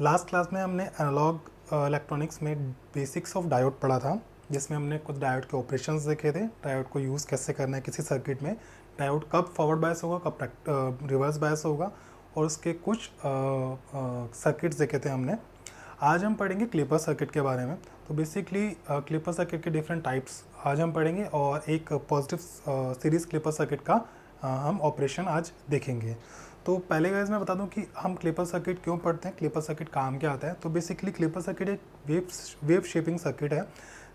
Last class में हमने analogue electronics में बेसिक्स ऑफ डायोड पढ़ा था, जिसमें हमने कुछ डायोड के ऑपरेशंस देखे थे, डायोड को यूज़ कैसे करना है किसी सर्किट में, डायोड कब फॉरवर्ड बायस होगा, कब रिवर्स बायस होगा, और उसके कुछ सर्किट्स देखे थे हमने। आज हम पढ़ेंगे क्लिपर सर्किट के बारे में। तो बेसिकली क्लिपर सर्किट के डिफरेंट टाइप्स आज हम पढ़ेंगे, और एक पॉजिटिव सीरीज़ क्लिपर सर्किट का हम ऑपरेशन आज देखेंगे। तो पहले गाइस मैं बता दूं कि हम क्लिपर सर्किट क्यों पढ़ते हैं, क्लिपर सर्किट काम क्या आता है। तो बेसिकली क्लिपर सर्किट एक वेव शेपिंग सर्किट है,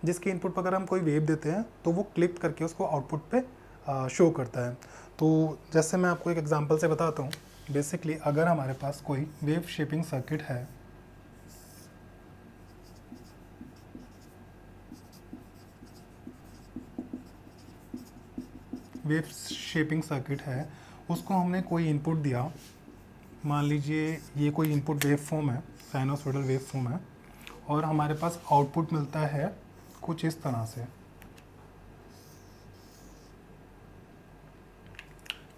जिसके इनपुट पर अगर हम कोई वेव देते हैं तो वो क्लिप करके उसको आउटपुट पे शो करता है। तो जैसे मैं आपको एक एग्जांपल से बताता हूँ। बेसिकली अगर हमारे पास कोई वेव शेपिंग सर्किट है, वेव शेपिंग सर्किट है, उसको हमने कोई इनपुट दिया, मान लीजिए ये कोई इनपुट वेव फॉर्म है, साइनोसॉइडल वेव फॉर्म है, और हमारे पास आउटपुट मिलता है कुछ इस तरह से।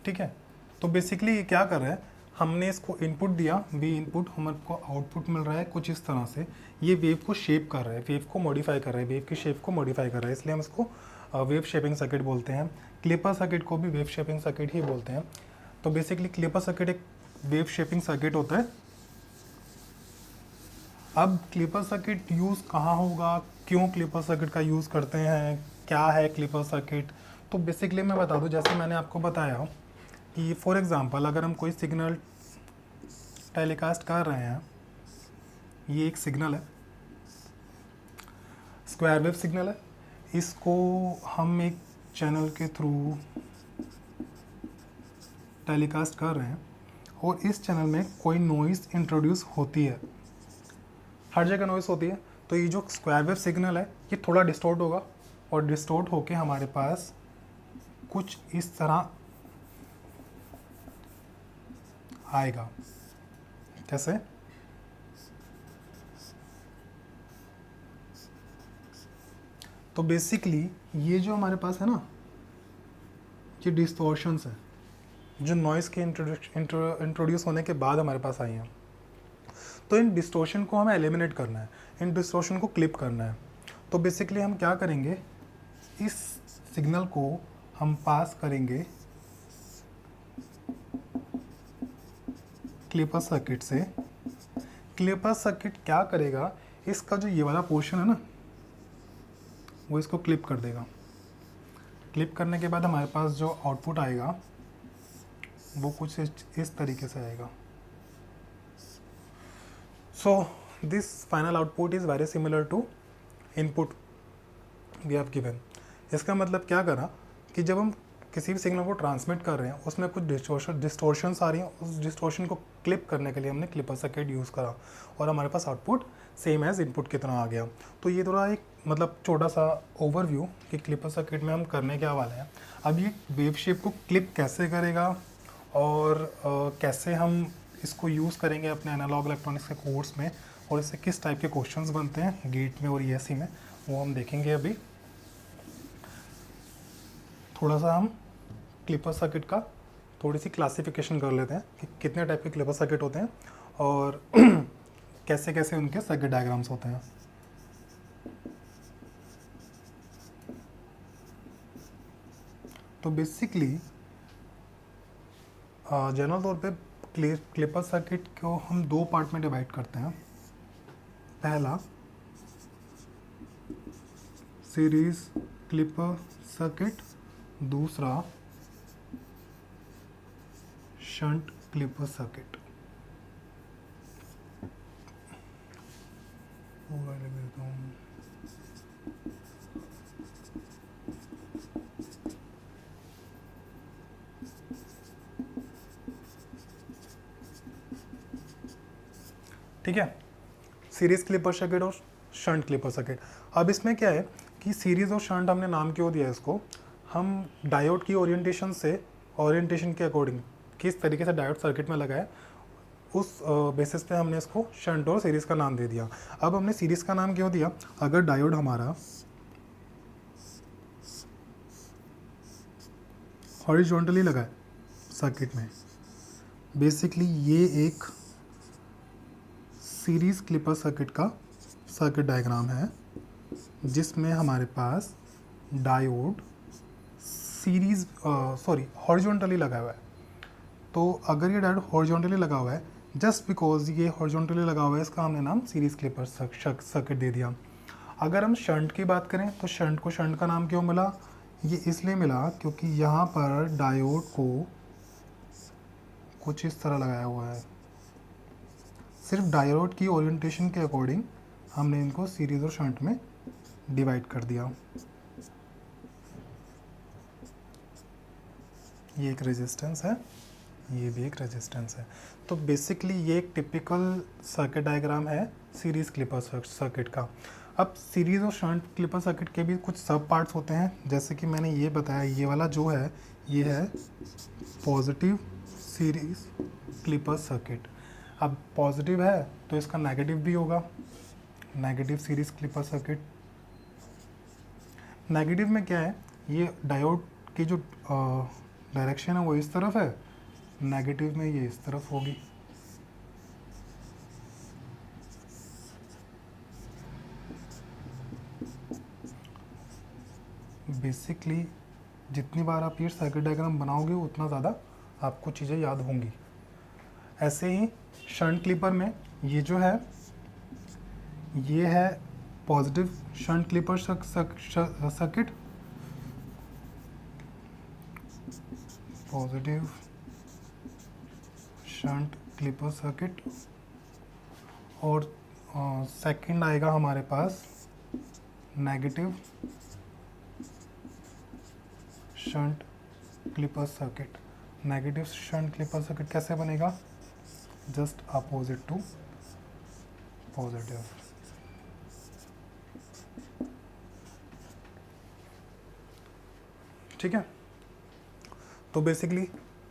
ठीक है, तो बेसिकली ये क्या कर रहा है, हमने इसको इनपुट दिया, वी इनपुट, हमको आउटपुट मिल रहा है कुछ इस तरह से। ये वेव को शेप कर रहा है, वेव को मॉडिफाई कर रहा है, वेव की शेप को मॉडिफाई कर रहा है, इसलिए हम इसको वेव शेपिंग सर्किट बोलते हैं। क्लिपर सर्किट को भी वेव शेपिंग सर्किट ही बोलते हैं। तो बेसिकली क्लिपर सर्किट एक वेव शेपिंग सर्किट होता है। अब क्लिपर सर्किट यूज़ कहाँ होगा, क्यों क्लिपर सर्किट का यूज़ करते हैं, क्या है क्लिपर सर्किट। तो बेसिकली मैं बता दूं, जैसे मैंने आपको बताया कि फॉर एग्जांपल अगर हम कोई सिग्नल टेलीकास्ट कर रहे हैं, ये एक सिग्नल है, स्क्वायर वेव सिग्नल है, इसको हम एक चैनल के थ्रू टेलीकास्ट कर रहे हैं, और इस चैनल में कोई नॉइज़ इंट्रोड्यूस होती है, हर जगह नॉइज़ होती है। तो ये जो स्क्वायर वेव सिग्नल है ये थोड़ा डिस्टॉर्ट होगा, और डिस्टॉर्ट होके हमारे पास कुछ इस तरह आएगा। कैसे? तो बेसिकली ये जो हमारे पास है ना, ये डिस्टॉर्शंस है जो नॉइज़ के इंट्रोड्यूस होने के बाद हमारे पास आई हैं। तो इन डिस्टॉर्शन को हमें एलिमिनेट करना है, इन डिस्टॉर्शन को क्लिप करना है। तो बेसिकली हम क्या करेंगे, इस सिग्नल को हम पास करेंगे क्लिपर सर्किट से। क्लिपर सर्किट क्या करेगा, इसका जो ये वाला पोर्शन है ना, वो इसको क्लिप कर देगा। क्लिप करने के बाद हमारे पास जो आउटपुट आएगा वो कुछ इस तरीके से आएगा। So this final output is very similar to input we have given. इसका मतलब क्या करा कि जब हम किसी भी सिग्नल को ट्रांसमिट कर रहे हैं उसमें कुछ डिस्टॉर्शंस आ रही हैं, उस डिस्टॉर्शन को क्लिप करने के लिए हमने क्लिपर सर्किट यूज़ करा, और हमारे पास आउटपुट सेम एज इनपुट की तरह आ गया। तो ये थोड़ा एक मतलब छोटा सा ओवरव्यू कि क्लिपर सर्किट में हम करने क्या वाले हैं। अब ये वेव शेप को क्लिप कैसे करेगा, और कैसे हम इसको यूज़ करेंगे अपने एनालॉग इलेक्ट्रॉनिक्स के कोर्स में, और इससे किस टाइप के क्वेश्चंस बनते हैं गेट में और ईएससी में, वो हम देखेंगे। अभी थोड़ा सा हम क्लिपर सर्किट का थोड़ी सी क्लासिफिकेशन कर लेते हैं कि कितने टाइप के क्लिपर सर्किट होते हैं, और कैसे कैसे उनके सर्किट डायग्राम्स होते हैं। तो बेसिकली जनरल तौर पे क्लिपर सर्किट को हम दो पार्ट में डिवाइड करते हैं। पहला सीरीज क्लिपर सर्किट, दूसरा शंट क्लिपर सर्किट। ठीक है, सीरीज क्लिपर सर्किट और शंट क्लिपर सर्किट। अब इसमें क्या है कि सीरीज और शंट हमने नाम क्यों दिया इसको, हम डायोड की ओरिएंटेशन के अकॉर्डिंग किस तरीके से डायोड सर्किट में लगा है, उस बेसिस पे हमने इसको शंट और सीरीज़ का नाम दे दिया। अब हमने सीरीज़ का नाम क्यों दिया, अगर डायोड हमारा हॉरिजॉन्टली लगा है सर्किट में, बेसिकली ये एक सीरीज क्लिपर सर्किट का सर्किट डायग्राम है जिसमें हमारे पास डायोड सीरीज हॉरिजॉन्टली लगा हुआ है। तो अगर ये डायोड हॉरिजॉन्टली लगा हुआ है, जस्ट बिकॉज ये हॉरिजॉन्टली लगा हुआ है, इसका हमने नाम सीरीज क्लिपर सर्किट दे दिया। अगर हम शंट की बात करें तो शंट को शंट का नाम क्यों मिला? ये इसलिए मिला क्योंकि यहाँ पर डायोड को कुछ इस तरह लगाया हुआ है। सिर्फ डायोड की ओरिएंटेशन के अकॉर्डिंग हमने इनको सीरीज और शंट में डिवाइड कर दिया। ये एक रेजिस्टेंस है, ये भी एक रेजिस्टेंस है। तो बेसिकली ये एक टिपिकल सर्किट डायग्राम है सीरीज क्लिपर सर्किट का। अब सीरीज और शंट क्लिपर सर्किट के भी कुछ सब पार्ट्स होते हैं, जैसे कि मैंने ये बताया, ये वाला जो है ये है पॉजिटिव सीरीज क्लिपर सर्किट। अब पॉजिटिव है तो इसका नेगेटिव भी होगा, negative series clipper circuit. Negative में क्या है, ये डायोड की जो डायरेक्शन है वो इस तरफ है, नेगेटिव में ये इस तरफ होगी। बेसिकली जितनी बार आप ये सर्किट डायग्राम बनाओगे उतना ज़्यादा आपको चीज़ें याद होंगी। ऐसे ही शंट क्लिपर में ये जो है ये है positive shunt clipper circuit, positive shunt clipper circuit. और सेकंड आएगा हमारे पास negative shunt clipper circuit. Negative shunt clipper circuit कैसे बनेगा? Just opposite to positive. ठीक है, तो बेसिकली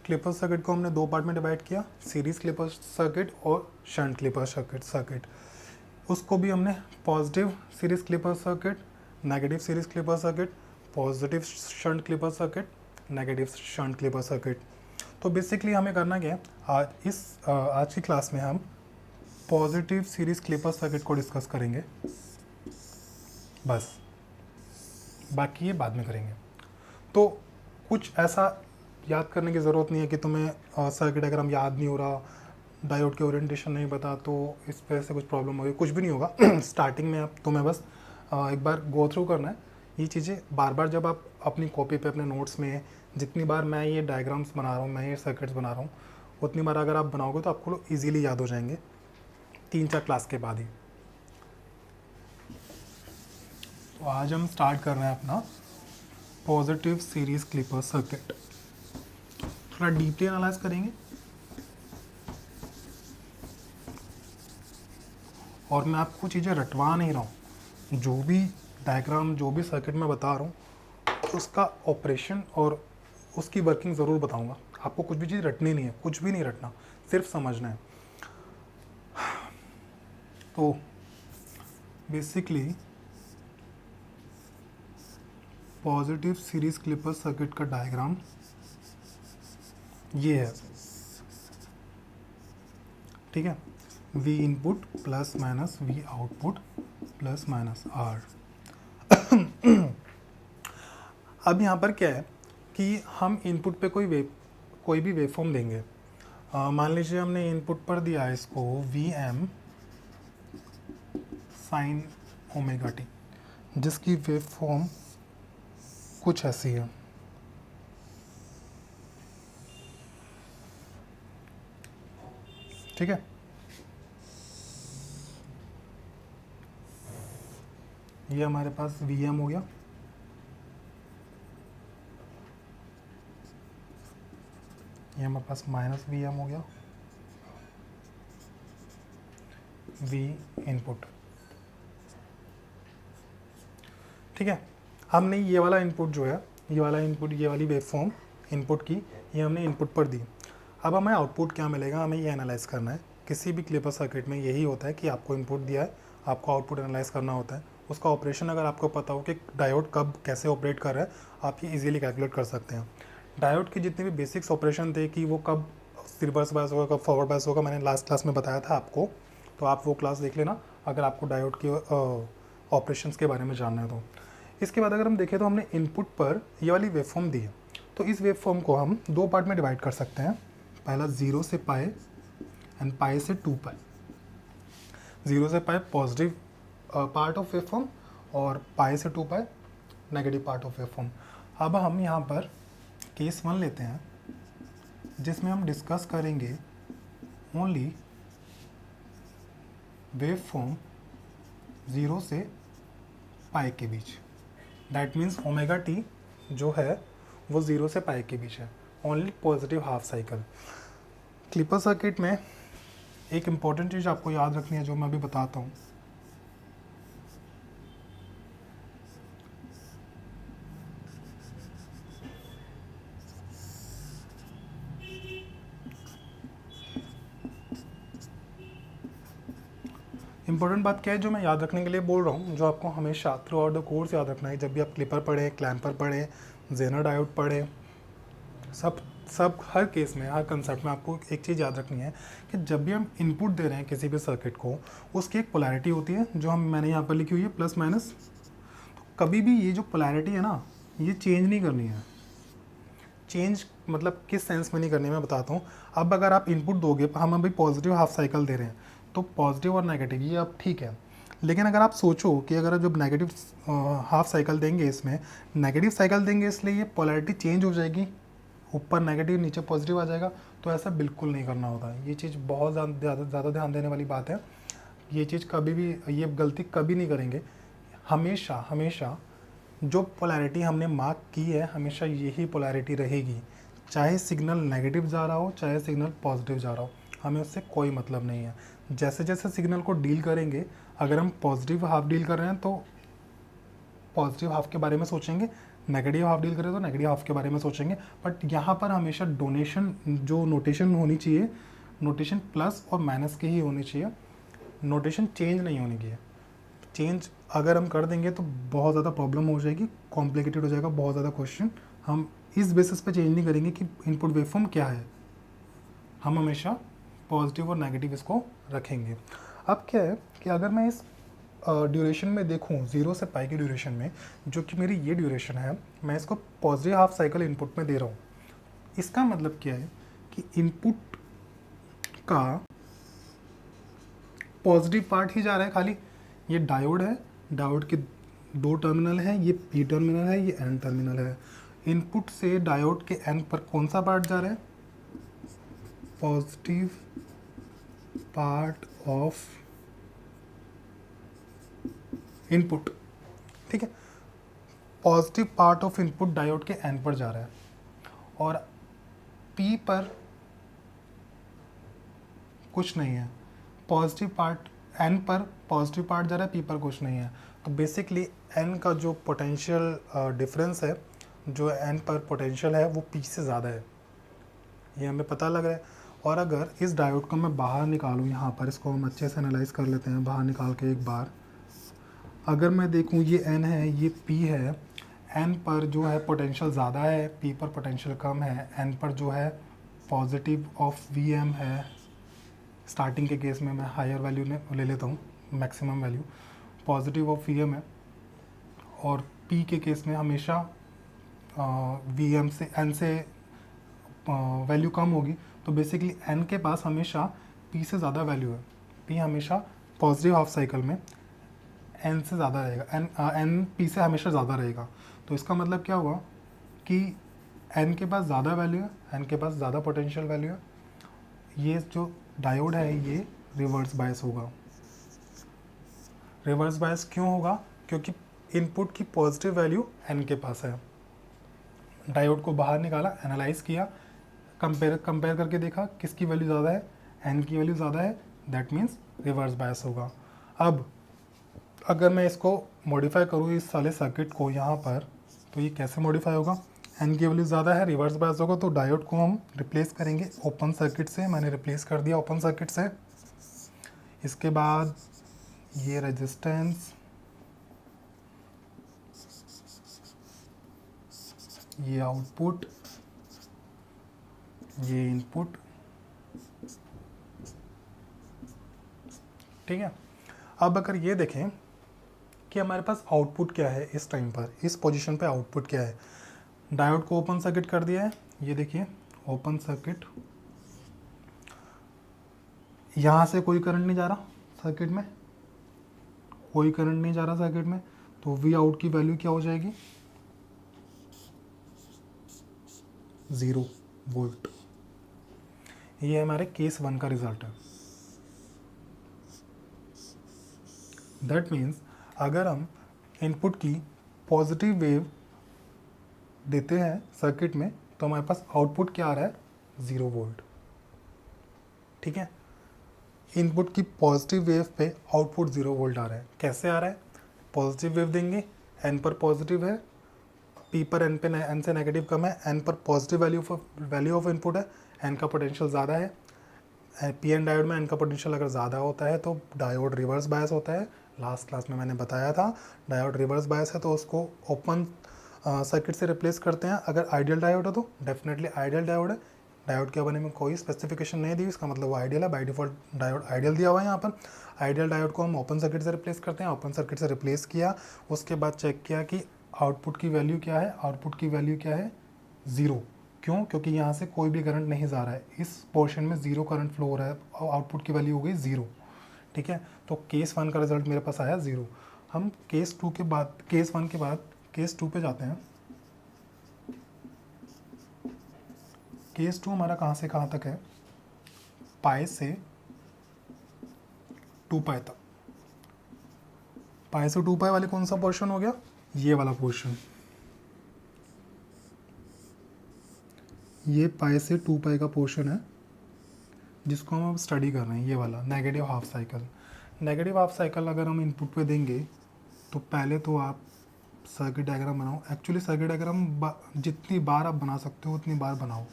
क्लिपर सर्किट को हमने दो पार्ट में डिवाइड किया, सीरीज क्लिपर सर्किट और शंट क्लिपर सर्किट। उसको भी हमने positive series clipper circuit, negative series clipper circuit, positive shunt clipper circuit, negative shunt clipper circuit. तो बेसिकली हमें करना क्या है, आज की क्लास में हम पॉजिटिव सीरीज क्लिपर सर्किट को डिस्कस करेंगे बस, बाकी ये बाद में करेंगे। तो कुछ ऐसा याद करने की ज़रूरत नहीं है कि तुम्हें सर्किट डायग्राम याद नहीं हो रहा, डायोड की ओरिएंटेशन नहीं पता तो इस पर से कुछ प्रॉब्लम होगी, कुछ भी नहीं होगा। स्टार्टिंग में आप तुम्हें बस एक बार गो थ्रू करना है ये चीज़ें बार बार। जब आप अपनी कॉपी पे अपने नोट्स में जितनी बार मैं ये डायग्राम्स बना रहा हूँ, मैं ये सर्किट्स बना रहा हूँ, उतनी बार अगर आप बनाओगे तो आपको ईजिली याद हो जाएंगे 3-4 क्लास के बाद ही। तो आज हम स्टार्ट कर रहे हैं अपना पॉजिटिव सीरीज क्लिपर सर्किट। थोड़ा डीपली एनालाइज करेंगे और मैं आपको चीज़ें रटवा नहीं रहा हूँ। जो भी डायग्राम, जो भी सर्किट मैं बता रहा हूँ उसका ऑपरेशन और उसकी वर्किंग ज़रूर बताऊँगा। आपको कुछ भी चीज़ रटनी नहीं है, कुछ भी नहीं रटना, सिर्फ समझना है। तो basically positive series clipper circuit का डायग्राम ये है, ठीक है। V input plus minus V output plus minus R। अब यहाँ पर क्या है कि हम इनपुट पे कोई भी वेवफॉर्म देंगे। मान लीजिए हमने इनपुट पर दिया है इसको Vm साइन ओमेगा टी, जिसकी वेवफॉर्म कुछ ऐसी है। ठीक है, ये हमारे पास Vm हो गया, ये हमारे पास माइनस Vm हो गया, V इनपुट। ठीक है, हमने ये वाला इनपुट जो है, ये वाला इनपुट, ये वाली वेवफॉर्म इनपुट की, ये हमने इनपुट पर दी। अब हमें आउटपुट क्या मिलेगा, हमें ये एनालाइज करना है। किसी भी क्लिपर सर्किट में यही होता है कि आपको इनपुट दिया है, आपको आउटपुट एनालाइज करना होता है। उसका ऑपरेशन अगर आपको पता हो कि डायोड कब कैसे ऑपरेट कर रहा है, आप ये इजीली कैलकुलेट कर सकते हैं। डायोड की जितने भी बेसिक्स ऑपरेशन थे कि वो कब रिवर्स बायस होगा, कब फॉरवर्ड बायस होगा, मैंने लास्ट क्लास में बताया था आपको। तो आप वो क्लास देख लेना अगर आपको डायोड के ऑपरेशंस के बारे में जानना है तो। इसके बाद अगर हम देखें तो हमने इनपुट पर ये वाली वेवफॉर्म दी है, तो इस वेवफॉर्म को हम दो पार्ट में डिवाइड कर सकते हैं। पहला 0 से पाई एंड पाई से 2 पाई। 0 से पाई पॉजिटिव पार्ट ऑफ वेवफॉर्म और पाई से 2 पाई नेगेटिव पार्ट ऑफ वेवफॉर्म। अब हम यहाँ पर केस 1 लेते हैं जिसमें हम डिस्कस करेंगे ओनली वेवफॉर्म 0 से पाई के बीच। दैट मीन्स ओमेगा टी जो है वो 0 से पाई के बीच है, only positive half cycle. Clipper circuit में एक इम्पॉर्टेंट चीज़ आपको याद रखनी है जो मैं अभी बताता हूँ। इंपॉर्टेंट बात क्या है जो मैं याद रखने के लिए बोल रहा हूँ, जो आपको हमेशा थ्रू आउट द कोर्स याद रखना है, जब भी आप क्लिपर पढ़ें, क्लैम्पर पढ़ें, जेनर डायोड पढ़ें, सब हर केस में, हर कंसेप्ट में आपको एक चीज़ याद रखनी है कि जब भी हम इनपुट दे रहे हैं किसी भी सर्किट को, उसकी एक पोलैरिटी होती है जो मैंने यहाँ पर लिखी हुई है प्लस माइनस। तो कभी भी ये जो पोलैरिटी है ना, ये चेंज नहीं करनी है। चेंज मतलब किस सेंस में नहीं करनी है मैं बताता हूँ। अब अगर आप इनपुट दोगे, हम अभी पॉजिटिव हाफ साइकिल दे रहे हैं, तो पॉजिटिव और नेगेटिव ये अब ठीक है। लेकिन अगर आप सोचो कि अगर जब नेगेटिव हाफ साइकिल देंगे, इसमें नेगेटिव साइकिल देंगे, इसलिए ये पोलैरिटी चेंज हो जाएगी, ऊपर नेगेटिव नीचे पॉजिटिव आ जाएगा, तो ऐसा बिल्कुल नहीं करना होता। ये चीज़ बहुत ज़्यादा ध्यान देने वाली बात है। ये चीज़ कभी भी, ये गलती कभी नहीं करेंगे। हमेशा हमेशा जो पोलैरिटी हमने मार्क की है, हमेशा यही पोलैरिटी रहेगी, चाहे सिग्नल नेगेटिव जा रहा हो, चाहे सिग्नल पॉजिटिव जा रहा हो, हमें उससे कोई मतलब नहीं है। जैसे जैसे सिग्नल को डील करेंगे, अगर हम पॉजिटिव हाफ डील कर रहे हैं तो पॉजिटिव हाफ के बारे में सोचेंगे, नेगेटिव हाफ डील करें तो नेगेटिव हाफ के बारे में सोचेंगे। बट यहाँ पर हमेशा डोनेशन जो नोटेशन होनी चाहिए, नोटेशन प्लस और माइनस की ही होनी चाहिए, नोटेशन चेंज नहीं होनी चाहिए। चेंज अगर हम कर देंगे तो बहुत ज़्यादा प्रॉब्लम हो जाएगी, कॉम्प्लिकेटेड हो जाएगा बहुत ज़्यादा क्वेश्चन। हम इस बेसिस पे चेंज नहीं करेंगे कि इनपुट वेवफॉर्म क्या है, हम हमेशा पॉजिटिव और नेगेटिव इसको रखेंगे। अब क्या है कि अगर मैं इस ड्यूरेशन में देखूं, 0 से पाई की ड्यूरेशन में, जो कि मेरी ये ड्यूरेशन है, मैं इसको पॉजिटिव हाफ साइकिल इनपुट में दे रहा हूँ। इसका मतलब क्या है कि इनपुट का पॉजिटिव पार्ट ही जा रहा है खाली। ये डायोड है, डायोड के दो टर्मिनल हैं, ये पी टर्मिनल है, ये एन टर्मिनल है। इनपुट से डायोड के एन पर कौन सा पार्ट जा रहा है? पॉजिटिव पार्ट ऑफ इनपुट, ठीक है। Positive part of input diode के एन पर जा रहा है, और पी पर कुछ नहीं है। पॉजिटिव पार्ट एन पर पॉजिटिव पार्ट जा रहा है, पी पर कुछ नहीं है। तो बेसिकली एन का जो पोटेंशियल डिफरेंस है, जो एन पर पोटेंशियल है, वो पी से ज़्यादा है, ये हमें पता लग रहा है। और अगर इस डायोड को मैं बाहर निकालूँ, यहाँ पर इसको हम अच्छे से एनालाइज कर लेते हैं बाहर निकाल के एक बार। अगर मैं देखूँ ये एन है, ये पी है, एन पर जो है पोटेंशियल ज़्यादा है, पी पर पोटेंशियल कम है। एन पर जो है पॉजिटिव ऑफ वी एम है, स्टार्टिंग के केस में मैं हायर वैल्यू ले लेता हूँ, maximum value positive of V M है, और पी के केस में हमेशा वी एम से एन से वैल्यू कम होगी। तो बेसिकली एन के पास हमेशा पी से ज़्यादा वैल्यू है। पी हमेशा पॉजिटिव हाफ साइकिल में एन से ज़्यादा रहेगा, एन पी से हमेशा ज़्यादा रहेगा। तो इसका मतलब क्या हुआ कि एन के पास ज़्यादा वैल्यू है, एन के पास ज़्यादा पोटेंशियल वैल्यू है। ये जो डायोड है ये रिवर्स बायस होगा। रिवर्स बायस क्यों होगा? क्योंकि इनपुट की पॉजिटिव वैल्यू एन के पास है। डायोड को बाहर निकाला, एनालाइज किया, कंपेयर करके देखा किसकी वैल्यू ज़्यादा है, एन की वैल्यू ज़्यादा है, दैट मीन्स रिवर्स बायस होगा। अब अगर मैं इसको मॉडिफाई करूँ इस सारे सर्किट को यहाँ पर, तो ये कैसे मॉडिफाई होगा? एन की वैल्यू ज़्यादा है, रिवर्स बायस होगा, तो डायोड को हम रिप्लेस करेंगे ओपन सर्किट से। मैंने रिप्लेस कर दिया ओपन सर्किट से। इसके बाद ये रेजिस्टेंस, ये आउटपुट, ये इनपुट, ठीक है। अब अगर ये देखें कि हमारे पास आउटपुट क्या है इस टाइम पर, इस पोजीशन पे आउटपुट क्या है। डायोड को ओपन सर्किट कर दिया है, ये देखिए ओपन सर्किट, यहाँ से कोई करंट नहीं जा रहा सर्किट में, कोई करंट नहीं जा रहा सर्किट में, तो वी आउट की वैल्यू क्या हो जाएगी, 0 वोल्ट। ये हमारे केस 1 का रिजल्ट है। दैट मीन्स अगर हम इनपुट की पॉजिटिव वेव देते हैं सर्किट में तो हमारे पास आउटपुट क्या आ रहा है, 0 वोल्ट। ठीक है, इनपुट की पॉजिटिव वेव पे आउटपुट 0 वोल्ट आ रहा है। कैसे आ रहा है, पॉजिटिव वेव देंगे, एन पर पॉजिटिव है, पी पर एन पे एन से नेगेटिव कम है, एन पर पॉजिटिव वैल्यू ऑफ इनपुट है, एन का पोटेंशियल ज़्यादा है। पी एन डायोड में एन का पोटेंशियल अगर ज़्यादा होता है तो डायोड रिवर्स बायस होता है। लास्ट क्लास में मैंने बताया था डायोड रिवर्स बायस है तो उसको ओपन सर्किट से रिप्लेस करते हैं। अगर आइडियल डायोड है तो डेफिनेटली आइडियल डायोड है। डायोड के बारे में कोई स्पेसिफिकेशन नहीं दी, इसका मतलब वो आइडियल है, बाय डिफॉल्ट डायोड आइडियल दिया हुआ है यहाँ पर। आइडियल डायोड को हम ओपन सर्किट से रिप्लेस करते हैं, ओपन सर्किट से रिप्लेस किया, उसके बाद चेक किया कि आउटपुट की वैल्यू क्या है, आउटपुट की वैल्यू क्या है, 0। क्यों, क्योंकि यहाँ से कोई भी करंट नहीं जा रहा है, इस पोर्शन में 0 करंट फ्लो हो रहा है और आउटपुट की वैल्यू हो गई 0। ठीक है, तो केस 1 का रिजल्ट मेरे पास आया 0। हम केस 2 के बाद, केस 1 के बाद केस 2 पे जाते हैं। केस 2 हमारा कहाँ से कहाँ तक है, पाई से 2 पाई तक। पाई से 2 पाई वाले कौन सा पोर्शन हो गया, ये वाला पोर्शन, ये पाई से 2 पाई का पोर्शन है जिसको हम अब स्टडी कर रहे हैं, ये वाला negative half cycle. Negative half cycle अगर हम इनपुट पे देंगे तो पहले तो आप सर्किट डायग्राम बनाओ। एक्चुअली सर्किट डायग्राम जितनी बार आप बना सकते हो उतनी बार बनाओ,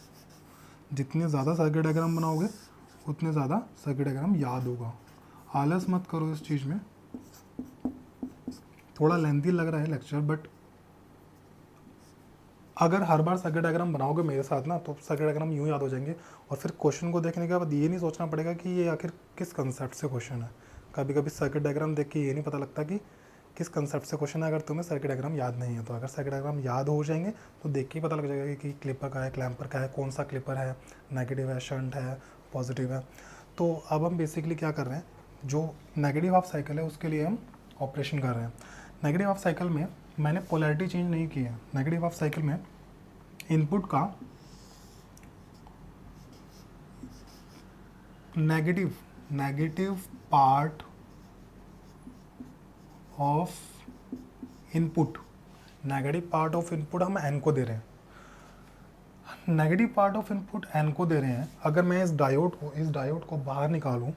जितने ज़्यादा सर्किट डायग्राम बनाओगे उतने ज़्यादा सर्किट डायग्राम याद होगा। आलस मत करो इस चीज़ में, थोड़ा लेंथी लग रहा है लेक्चर, बट अगर हर बार सर्किट डायग्राम बनाओगे मेरे साथ ना तो सर्किट डायग्राम यूँ याद हो जाएंगे और फिर क्वेश्चन को देखने के बाद ये नहीं सोचना पड़ेगा कि ये आखिर किस कंसेप्ट से क्वेश्चन है। कभी कभी सर्किट डायग्राम देख के ये नहीं पता लगता कि किस कंसेप्ट से क्वेश्चन है, अगर तुम्हें सर्किट डायग्राम याद नहीं है तो। अगर सर्किट डायग्राम याद हो जाएंगे तो देख के ही पता लग जाएगा कि क्लिपर का है, क्लैम्पर का है, कौन सा क्लिपर है, नेगेटिव है, शंट है, पॉजिटिव है। तो अब हम बेसिकली क्या कर रहे हैं, जो नेगेटिव हाफ साइकिल है उसके लिए हम ऑपरेशन कर रहे हैं। नेगेटिव हाफ साइकिल में मैंने पोलैरिटी चेंज नहीं की है। नेगेटिव हाफ साइकिल में इनपुट का negative part of input, negative part of input हम एन को दे रहे हैं। Negative part of input N को दे रहे हैं। अगर मैं इस डायोड को बाहर निकालूं,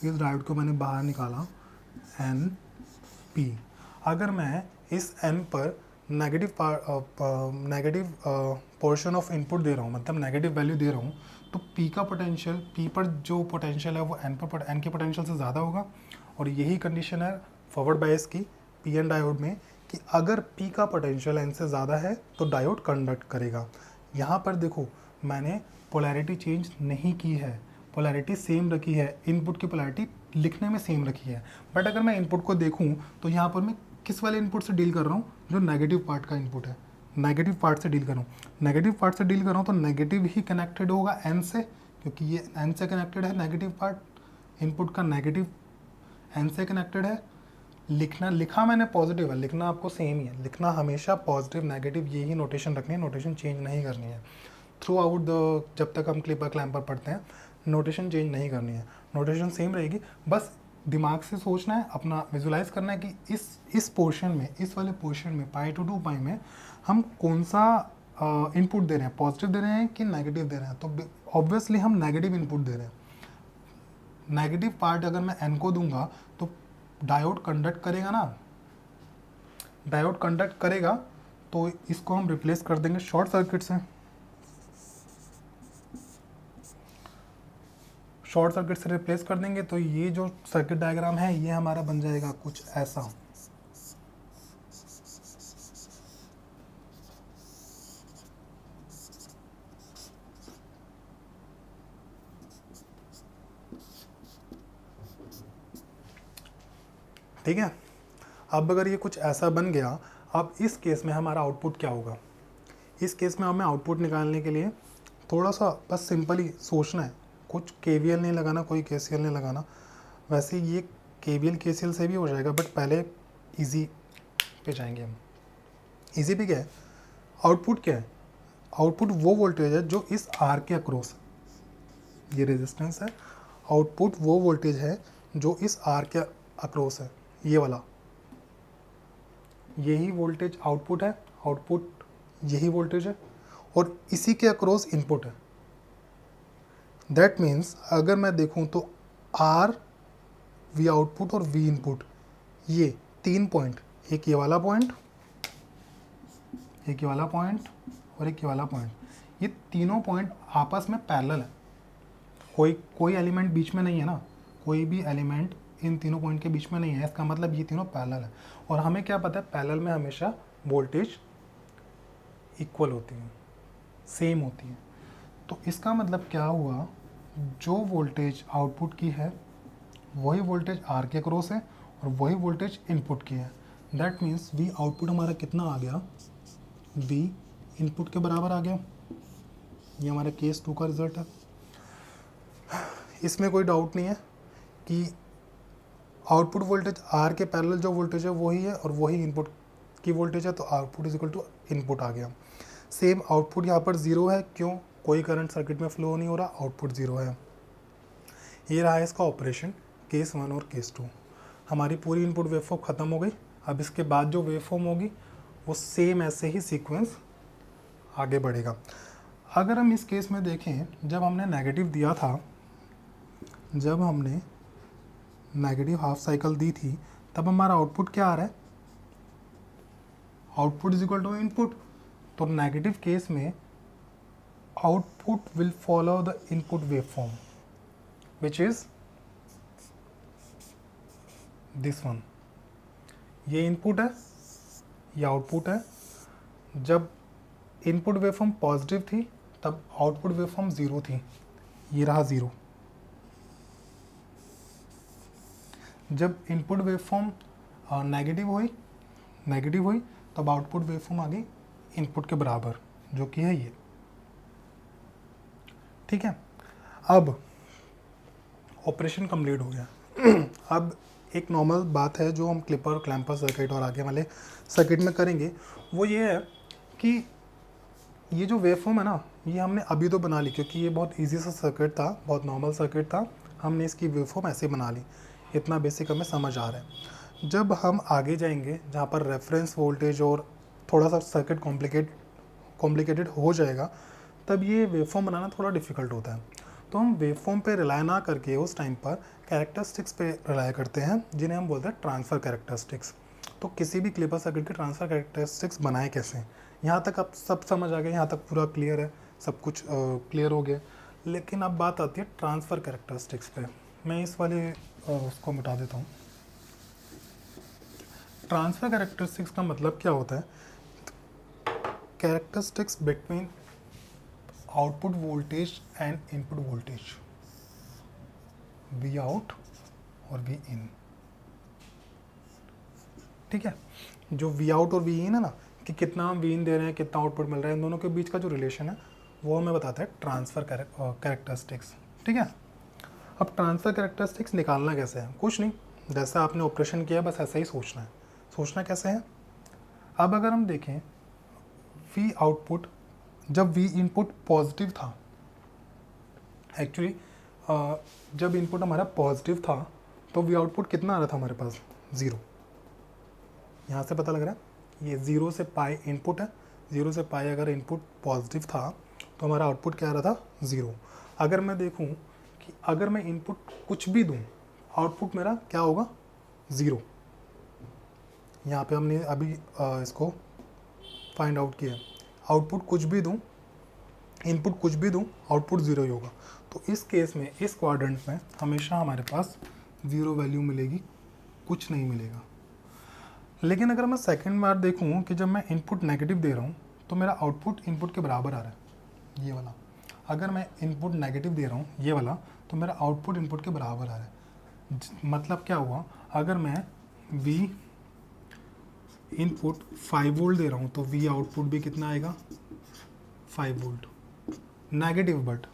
इस डायोड को मैंने बाहर निकाला, एन पी। अगर मैं इस एन पर नेगेटिव पोर्शन ऑफ इनपुट दे रहा हूँ, मतलब नेगेटिव वैल्यू दे रहा हूँ, तो पी का पोटेंशियल, पी पर जो पोटेंशियल है वो एन के पोटेंशियल से ज़्यादा होगा। और यही कंडीशन है फॉरवर्ड बायस की पी एन डायोड में कि अगर पी का पोटेंशियल एन से ज़्यादा है तो डायोड कंडक्ट करेगा। यहाँ पर देखो मैंने पोलैरिटी चेंज नहीं की है, पोलैरिटी सेम रखी है, इनपुट की पोलैरिटी लिखने में सेम रखी है। बट अगर मैं इनपुट को देखूँ तो यहाँ पर मैं किस वाले इनपुट से डील कर रहा हूँ, जो नेगेटिव पार्ट का इनपुट है, नेगेटिव पार्ट से डील कर रहा हूँ। नेगेटिव पार्ट से डील कर रहा हूँ तो नेगेटिव ही कनेक्टेड होगा एन से, क्योंकि ये एन से कनेक्टेड है नेगेटिव पार्ट, इनपुट का नेगेटिव एन से कनेक्टेड है। लिखा मैंने पॉजिटिव है, लिखना आपको सेम ही है, लिखना हमेशा पॉजिटिव नेगेटिव यही नोटेशन रखनी है, नोटेशन चेंज नहीं करनी है थ्रू आउट द, जब तक हम क्लिपर क्लैम्पर पढ़ते हैं नोटेशन चेंज नहीं करनी है, नोटेशन सेम रहेगी। बस दिमाग से सोचना है, अपना विजुलाइज करना है कि इस पोर्शन में, इस वाले पोर्शन में पाई टू 2 पाई में हम कौन सा इनपुट दे रहे हैं, पॉजिटिव दे रहे हैं कि नेगेटिव दे रहे हैं। तो ऑब्वियसली हम नेगेटिव इनपुट दे रहे हैं। नेगेटिव पार्ट अगर मैं एन को दूंगा तो डायोड कंडक्ट करेगा ना, डायोड कंडक्ट करेगा, तो इसको हम रिप्लेस कर देंगे शॉर्ट सर्किट से। शॉर्ट सर्किट से रिप्लेस कर देंगे तो ये जो सर्किट डायग्राम है ये हमारा बन जाएगा कुछ ऐसा। ठीक है। अब अगर ये कुछ ऐसा बन गया, अब इस केस में हमारा आउटपुट क्या होगा? इस केस में हमें आउटपुट निकालने के लिए थोड़ा सा बस सिंपली सोचना है, कुछ केवीएल नहीं लगाना, कोई केसीएल नहीं लगाना। वैसे ये केवीएल केसीएल से भी हो जाएगा, बट पहले इजी पे जाएंगे हम। इजी पे क्या है? आउटपुट क्या है? आउटपुट वो वोल्टेज है जो इस आर के अक्रॉस, ये रेजिस्टेंस है, आउटपुट वो वोल्टेज है जो इस आर के अक्रॉस है, ये वाला, यही वोल्टेज आउटपुट है, आउटपुट यही वोल्टेज है, और इसी के अक्रॉस इनपुट है। दैट मीन्स अगर मैं देखूं तो आर, वी आउटपुट और वी इनपुट, ये 3 पॉइंट, एक ये वाला पॉइंट, एक ये वाला पॉइंट और एक ये वाला पॉइंट, ये तीनों पॉइंट आपस में पैरेलल है। कोई एलिमेंट बीच में नहीं है ना, कोई भी एलिमेंट इन तीनों पॉइंट के बीच में नहीं है, इसका मतलब ये तीनों पैरेलल है। और हमें क्या पता है, पैरेलल में हमेशा वोल्टेज इक्वल होती है, सेम होती है। तो इसका मतलब क्या हुआ, जो वोल्टेज आउटपुट की है वही वोल्टेज आर के क्रॉस है और वही वोल्टेज इनपुट की है। दैट मीन्स वी आउटपुट हमारा कितना आ गया, वी इनपुट के बराबर आ गया। ये हमारा केस 2 का रिजल्ट है। इसमें कोई डाउट नहीं है कि आउटपुट वोल्टेज आर के पैरेलल जो वोल्टेज है वही है और वही इनपुट की वोल्टेज है, तो output is equal to input आ गया। सेम आउटपुट यहाँ पर 0 है, क्यों? कोई करंट सर्किट में फ्लो नहीं हो रहा, आउटपुट 0 है। ये रहा इसका ऑपरेशन, केस 1 और केस 2। हमारी पूरी इनपुट वेवफॉर्म ख़त्म हो गई। अब इसके बाद जो वेवफॉर्म होगी वो सेम ऐसे ही सीक्वेंस आगे बढ़ेगा। अगर हम इस केस में देखें, जब हमने नेगेटिव दिया था, जब हमने नेगेटिव हाफ साइकिल दी थी, तब हमारा आउटपुट क्या आ रहा है, output is equal to input. तो नेगेटिव केस में output will follow the input waveform which is this one. ये इनपुट है, ये आउटपुट है। जब इनपुट वेवफॉर्म पॉजिटिव थी तब आउटपुट वेवफॉर्म 0 थी, ये रहा 0। जब इनपुट वेवफॉर्म नेगेटिव हुई तब आउटपुट वेवफॉर्म आ गई इनपुट के बराबर, जो कि है ये। ठीक है, अब ऑपरेशन कंप्लीट हो गया। अब एक नॉर्मल बात है जो हम क्लिपर, क्लैंपर सर्किट और आगे वाले सर्किट में करेंगे, वो ये है कि ये जो वेवफॉर्म है ना, ये हमने अभी तो बना ली, क्योंकि ये बहुत इजी सा सर्किट था, बहुत नॉर्मल सर्किट था, हमने इसकी वेवफॉर्म ऐसे बना ली, इतना बेसिक हमें समझ आ रहा है। जब हम आगे जाएंगे जहाँ पर रेफरेंस वोल्टेज और थोड़ा सा सर्किट कॉम्प्लिकेटेड हो जाएगा, तब ये वेवफॉर्म बनाना थोड़ा डिफिकल्ट होता है। तो हम वेवफॉर्म पे रिलाय ना करके उस टाइम पर कैरेक्टरिस्टिक्स पे रिलाय करते हैं, जिन्हें हम बोलते हैं ट्रांसफ़र कैरेक्टरिस्टिक्स। तो किसी भी क्लिपर सर्किट के ट्रांसफ़र कैरेक्टरिस्टिक्स बनाए कैसे, यहाँ तक अब सब समझ आ गया, यहाँ तक पूरा क्लियर है, सब कुछ क्लियर हो गया। लेकिन अब बात आती है ट्रांसफ़र कैरेक्टरिस्टिक्स पे। मैं इस वाले उसको मिटा देता हूँ। ट्रांसफ़र कैरेक्टरिस्टिक्स का मतलब क्या होता है, characteristics between output voltage and input voltage, V out और वी इन। ठीक है, जो वी आउट और वी इन है ना, कि कितना हम वी इन दे रहे हैं, कितना आउटपुट मिल रहा है, इन दोनों के बीच का जो रिलेशन है वो हमें बताता है ट्रांसफ़र कैरेक्टरिस्टिक्स। ठीक है, अब ट्रांसफ़र कैरेक्टरिस्टिक्स निकालना कैसे है, कुछ नहीं, जैसा आपने ऑपरेशन किया बस ऐसा ही सोचना है। सोचना कैसे है, अब अगर हम देखें वी आउटपुट, जब वी इनपुट पॉजिटिव था, एक्चुअली जब इनपुट हमारा पॉजिटिव था तो वी आउटपुट कितना आ रहा था हमारे पास, 0। यहाँ से पता लग रहा है ये 0 से पाई इनपुट है, 0 से पाई अगर इनपुट पॉजिटिव था तो हमारा आउटपुट क्या आ रहा था, 0। अगर मैं देखूँ कि अगर मैं इनपुट कुछ भी दूँ, आउटपुट मेरा क्या होगा, 0। यहाँ पे हमने अभी इसको फाइंड आउट किया, आउटपुट कुछ भी दूँ, इनपुट कुछ भी दूँ, आउटपुट 0 ही होगा। तो इस केस में, इस क्वाड्रेंट में हमेशा हमारे पास 0 वैल्यू मिलेगी, कुछ नहीं मिलेगा। लेकिन अगर मैं सेकंड बार देखूँ कि जब मैं इनपुट नेगेटिव दे रहा हूँ तो मेरा आउटपुट इनपुट के बराबर आ रहा है, ये वाला। अगर मैं इनपुट नेगेटिव दे रहा हूँ, ये वाला, तो मेरा आउटपुट इनपुट के बराबर आ रहा है। मतलब क्या हुआ, अगर मैं वी इनपुट 5 वोल्ट दे रहा हूँ तो वी आउटपुट भी कितना आएगा 5 वोल्ट। नेगेटिव बट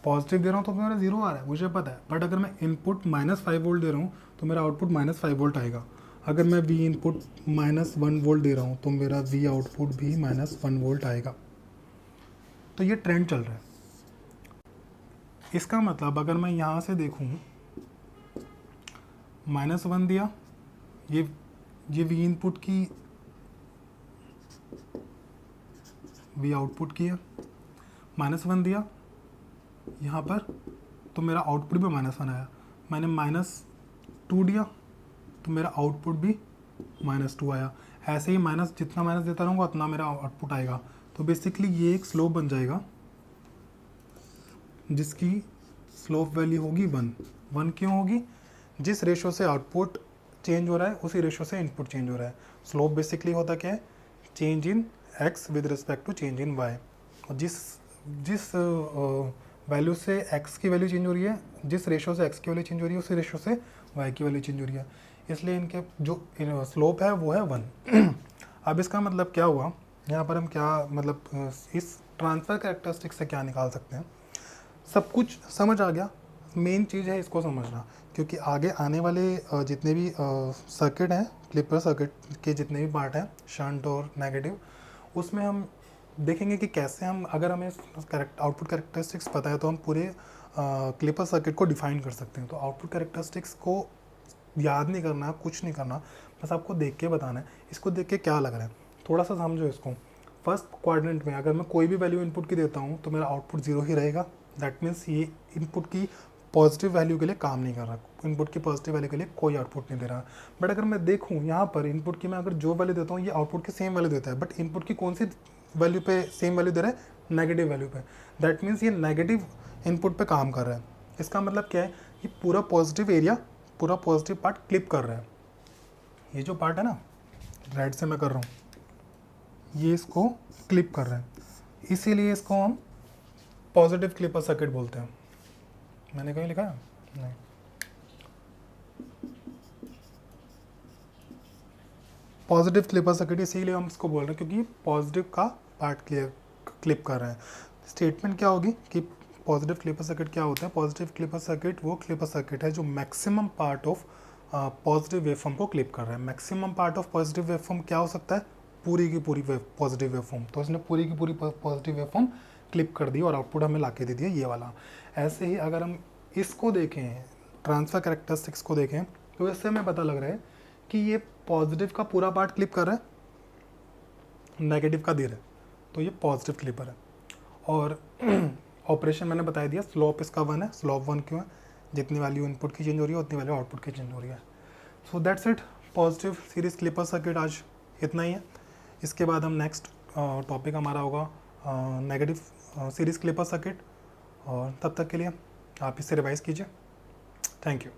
पॉजिटिव दे रहा हूँ तो मेरा जीरो आ रहा है मुझे पता है, बट अगर मैं इनपुट -5 वोल्ट दे रहा हूँ तो मेरा आउटपुट -5 वोल्ट आएगा। अगर मैं वी इनपुट -1 वोल्ट दे रहा हूँ तो मेरा वी आउटपुट भी -1 वोल्ट आएगा। तो ये ट्रेंड चल रहा है। इसका मतलब अगर मैं यहाँ से देखूँ -1 दिया, ये वी इनपुट की वी आउटपुट की है, -1 दिया यहाँ पर तो मेरा आउटपुट भी -1 आया। मैंने -2 दिया तो मेरा आउटपुट भी -2 आया। ऐसे ही जितना माइनस देता रहूँगा उतना मेरा आउटपुट आएगा। तो बेसिकली ये एक स्लोप बन जाएगा जिसकी स्लोप वैल्यू होगी 1। क्यों होगी? जिस रेशो से आउटपुट चेंज हो रहा है उसी रेशो से इनपुट चेंज हो रहा है। स्लोप बेसिकली होता क्या है? Change in x with respect to change in y। और जिस वैल्यू से x की वैल्यू चेंज हो रही है, जिस रेशो से x की वैल्यू चेंज हो रही है उसी रेशो से y की वैल्यू चेंज हो रही है, इसलिए इनके जो स्लोप है वो है 1। अब इसका मतलब क्या हुआ? यहाँ पर हम क्या मतलब इस ट्रांसफ़र कैरेक्टरिस्टिक से क्या निकाल सकते हैं? सब कुछ समझ आ गया। मेन चीज़ है इसको समझना, क्योंकि आगे आने वाले जितने भी सर्किट हैं, क्लिपर सर्किट के जितने भी पार्ट हैं, शंट और नेगेटिव, उसमें हम देखेंगे कि कैसे हम, अगर हमें आउटपुट कैरेक्टरिस्टिक्स पता है तो हम पूरे क्लिपर सर्किट को डिफाइन कर सकते हैं। तो आउटपुट कैरेक्टरिस्टिक्स को याद नहीं करना, कुछ नहीं करना, बस आपको देख के बताना है। इसको देख के क्या लग रहा है थोड़ा सा समझो इसको। फर्स्ट क्वाड्रेंट में अगर मैं कोई भी वैल्यू इनपुट की देता हूँ तो मेरा आउटपुट 0 ही रहेगा। दैट मीन्स ये इनपुट की पॉजिटिव वैल्यू के लिए काम नहीं कर रहा, इनपुट की पॉजिटिव वैल्यू के लिए कोई आउटपुट नहीं दे रहा। बट अगर मैं देखूँ यहाँ पर इनपुट की मैं अगर जो वैल्यू देता हूँ ये आउटपुट की सेम वैल्यू देता है, बट इनपुट की कौन सी वैल्यू पे सेम वैल्यू दे रहा है? नेगेटिव वैल्यू पे। दैट मीन्स ये नेगेटिव इनपुट पे काम कर रहा है। इसका मतलब क्या है? ये पूरा पॉजिटिव एरिया, पूरा पॉजिटिव पार्ट क्लिप कर रहा है। ये जो पार्ट है ना, राइट से मैं कर रहा हूँ, ये इसको क्लिप कर रहा है, इसीलिए इसको हम पॉजिटिव क्लिपर सर्किट बोलते हैं। मैंने कहीं लिखा है? नहीं। पॉजिटिव क्लिपर सर्किट इसीलिए हम इसको बोल रहे हैं क्योंकि पॉजिटिव का पार्ट क्लिप कर रहे हैं। स्टेटमेंट क्या होगी कि पॉजिटिव क्लिपर सर्किट क्या होता है? पॉजिटिव क्लिपर सर्किट वो क्लिपर सर्किट है जो maximum part of positive waveform को क्लिप कर रहा है। Maximum part of positive waveform क्या हो सकता है? पूरी की पूरी पॉजिटिव वेवफॉर्म। तो इसने पूरी की पूरी पॉजिटिव वेवफॉर्म क्लिप कर दी और आउटपुट हमें ला के दे दिया ये वाला। ऐसे ही अगर हम इसको देखें, ट्रांसफ़र कैरेक्टरिस्टिक्स को देखें, तो इससे हमें पता लग रहा है कि ये पॉजिटिव का पूरा पार्ट क्लिप कर रहा है, नेगेटिव का दे रहा है, तो ये पॉजिटिव क्लिपर है। और ऑपरेशन मैंने बता दिया, स्लोप इसका 1 है। स्लोप 1 क्यों है? जितनी वैल्यू इनपुट की चेंज हो रही है उतनी वैल्यू आउटपुट की चेंज हो रही है। So that's it. Positive series clipper circuit आज इतना ही है। इसके बाद हम नेक्स्ट टॉपिक हमारा होगा नेगेटिव सीरीज क्लिपर सर्किट, और तब तक के लिए आप इससे रिवाइज कीजिए। Thank you.